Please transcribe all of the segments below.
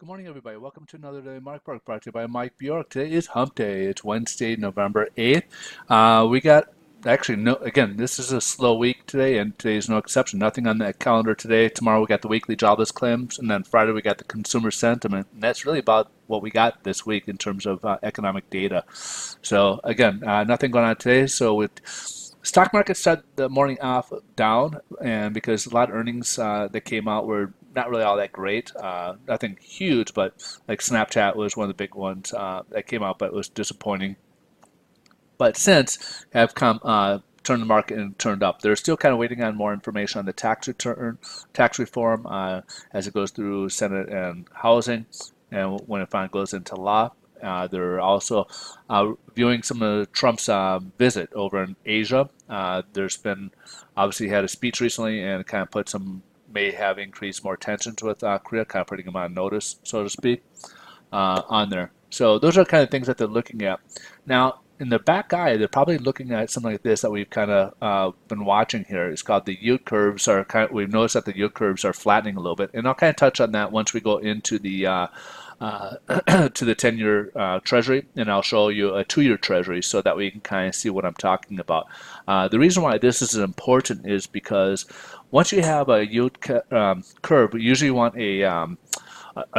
Good morning, everybody. Welcome to another day Mark Park brought to you by Mike Bjork. Today is Hump Day. It's Wednesday, November 8th. We got actually no, again, this is a slow week today, and today is no exception. Nothing on that calendar today. Tomorrow we got the weekly jobless claims, and then Friday we got the consumer sentiment. And that's really about what we got this week in terms of economic data. So, again, nothing going on today. So, with stock market started the morning off down, and because a lot of earnings that came out were not really all that great. Nothing huge, but like Snapchat was one of the big ones that came out, but it was disappointing. But since have come turned the market and turned up. They're still kind of waiting on more information on the tax reform as it goes through Senate and Housing, and when it finally goes into law. They're also viewing some of Trump's visit over in Asia. There's been obviously he had a speech recently and kind of put some may have increased more tensions with Korea, kind of putting them on notice, so to speak, on there. So those are kind of things that they're looking at. Now, in the back eye, they're probably looking at something like this that we've kind of been watching here. It's called the yield curves are kind of, we've noticed that the yield curves are flattening a little bit, and I'll kind of touch on that once we go into the to the 10-year Treasury, and I'll show you a 2-year Treasury so that we can kind of see what I'm talking about. The reason why this is important is because once you have a yield curve, we usually want a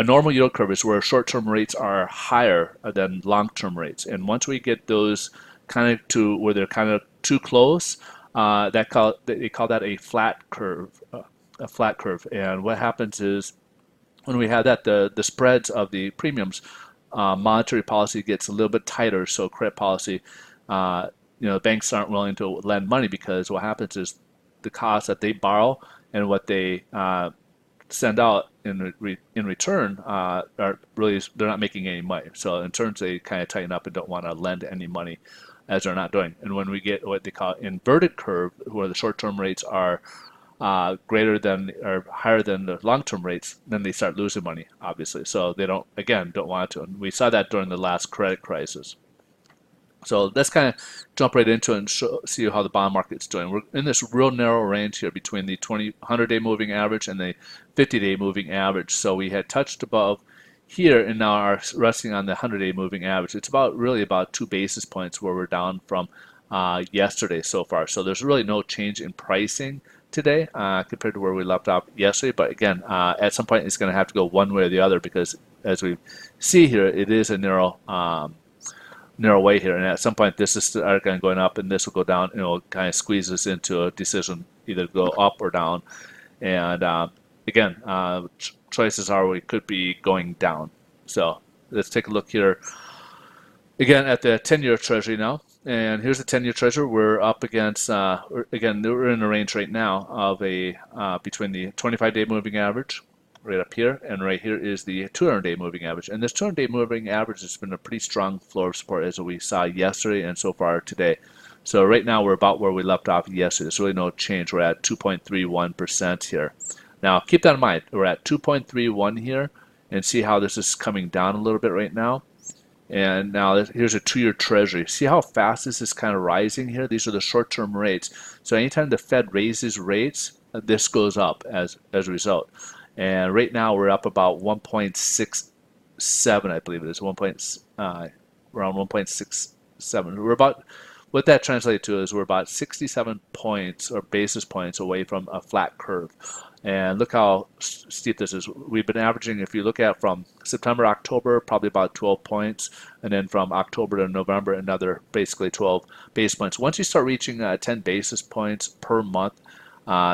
normal yield curve is where short-term rates are higher than long-term rates, and once we get those kind of to where they're kind of too close, they call that a flat curve, And what happens is when we have that, the spreads of the premiums, monetary policy gets a little bit tighter. So credit policy, banks aren't willing to lend money because what happens is the cost that they borrow and what they send out in return are really they're not making any money. So in turn, they kind of tighten up and don't want to lend any money as they're not doing. And when we get what they call inverted curve, where the short-term rates are greater than or higher than the long-term rates, then they start losing money, obviously. So they don't want to. And we saw that during the last credit crisis. So let's kind of jump right into it and see how the bond market's doing. We're in this real narrow range here between the 100-day moving average and the 50-day moving average. So we had touched above here and now are resting on the 100-day moving average. It's really about 2 basis points where we're down from yesterday so far. So there's really no change in pricing today compared to where we left off yesterday. But again, at some point it's going to have to go one way or the other because as we see here, it is a narrow way here. And at some point this is going going up and this will go down and it will kind of squeeze us into a decision either go up or down. And again, choices are we could be going down. So let's take a look here again at the 10-year Treasury now. And here's the 10-year Treasury. We're up against, again, we're in a range right now of between the 25-day moving average, right up here, and right here is the 200-day moving average. And this 200-day moving average has been a pretty strong floor of support as we saw yesterday and so far today. So right now we're about where we left off yesterday. There's really no change. We're at 2.31% here. Now keep that in mind. We're at 2.31 here, and see how this is coming down a little bit right now. And now here's a 2-year Treasury. See how fast this is kind of rising here? These are the short-term rates. So anytime the Fed raises rates, this goes up as a result. And right now we're up about 1.67, I believe it is, around 1.67. We're about, what that translates to is we're about 67 points or basis points away from a flat curve. And look how steep this is. We've been averaging, if you look at from September, October, probably about 12 points. And then from October to November, another basically 12 basis points. Once you start reaching 10 basis points per month,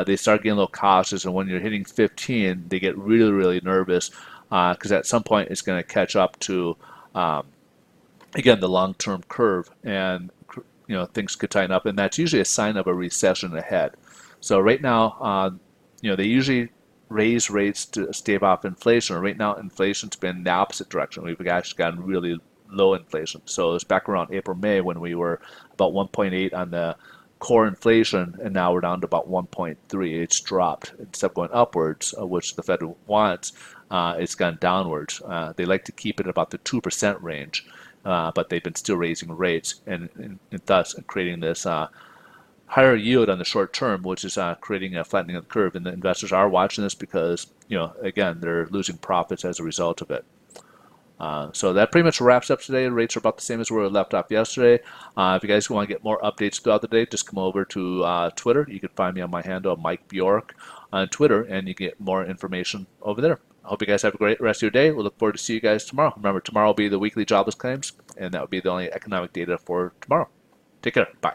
they start getting a little cautious. And when you're hitting 15, they get really, really nervous because at some point it's going to catch up to, again, the long-term curve. And things could tighten up. And that's usually a sign of a recession ahead. So right now, they usually raise rates to stave off inflation. Right now, inflation's been the opposite direction. We've actually gotten really low inflation. So it's back around April, May when we were about 1.8 on the core inflation, and now we're down to about 1.3. It's dropped. Instead of going upwards, which the Fed wants, it's gone downwards. They like to keep it about the 2% range, but they've been still raising rates and thus creating this higher yield on the short term, which is creating a flattening of the curve. And the investors are watching this because, again, they're losing profits as a result of it. So that pretty much wraps up today. The rates are about the same as where we left off yesterday. If you guys want to get more updates throughout the day, just come over to Twitter. You can find me on my handle, Mike Bjork, on Twitter, and you get more information over there. I hope you guys have a great rest of your day. We'll look forward to see you guys tomorrow. Remember, tomorrow will be the weekly jobless claims, and that will be the only economic data for tomorrow. Take care. Bye.